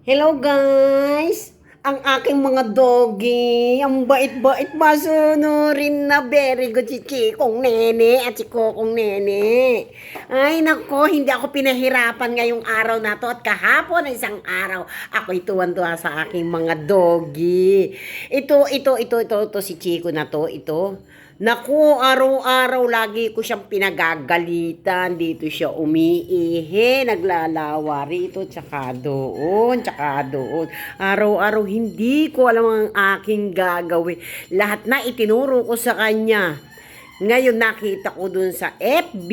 Hello guys! Ang aking mga doggy, ang bait-bait masunurin na very good si Chikong Nene at si Kokong Nene. Ay nako, hindi ako pinahirapan ngayong araw na to at kahapon na isang araw. Ako'y tuwan-tuwa sa aking mga doggy. Ito si Chico na to, ito. Naku, araw-araw lagi ko siyang pinagagalitan. Dito siya umiihi, naglalawa rito, tsaka doon, tsaka doon. Araw-araw hindi ko alam ang aking gagawin. Lahat na itinuro ko sa kanya. Ngayon nakita ko dun sa FB,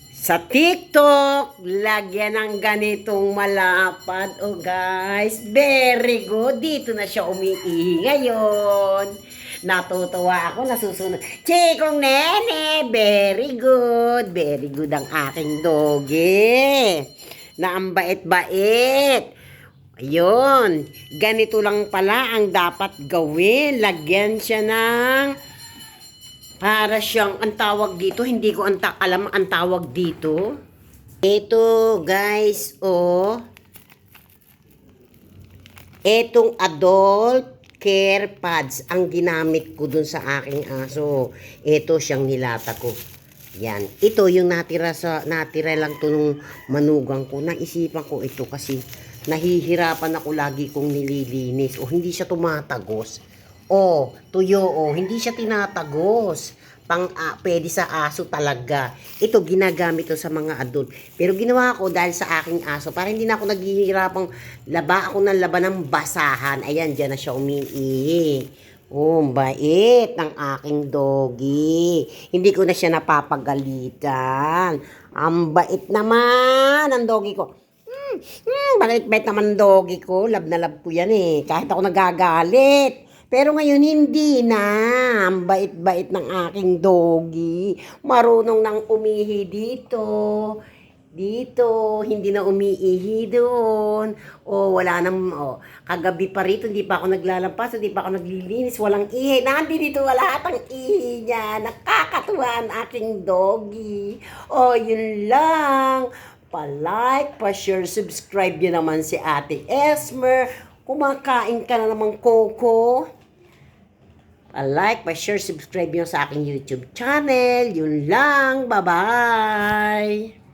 sa TikTok, lagyan ng ganitong malapad. Oh guys, very good. Dito na siya umiihi ngayon. Natutuwa ako, nasusunod. Chikong Nene, very good. Very good ang aking doggy. Na ang bait-bait. Ayun, ganito lang pala ang dapat gawin. Lagyan siya ng para siyang, ang tawag dito, hindi ko alam ang tawag dito. Ito guys, oh. Etong adult care pads ang ginamit ko dun sa aking aso. Ito siyang nilata ko. Yan. Ito yung natira lang to nung manugang ko. Naisipan ko ito kasi nahihirapan ako lagi kong nililinis. O hindi siya tumatagos. O, tuyo o, hindi siya tinatagos. Pwede sa aso talaga. Ito ginagamit ko sa mga adult. Pero ginawa ko dahil sa aking aso para hindi na ako naghihirapang laba ako ng laba ng basahan. Ayan, dyan na siya umiihi. Oh, bait ng aking doggy. Hindi ko na siya napapagalitan. Ang bait naman ang doggy ko. Bait naman ang doggy ko. Love na love ko yan eh. Kahit ako nagagalit. Pero ngayon hindi na. Ang bait-bait ng aking doggy. Marunong nang umihi dito. Dito, hindi na umiihi doon. O, wala nang, kagabi pa rito, hindi pa ako naglalampas, hindi pa ako naglilinis, walang ihi. Nandito lahat ang ihi niya. Nakakatuwa ang aking doggy. O, yun lang. Pa-like, pa-share, subscribe yun naman si Ate Esmer. Kumakain ka na naman, Coco. Pa-like, pa-share, subscribe yun sa aking YouTube channel. Yun lang. Bye-bye.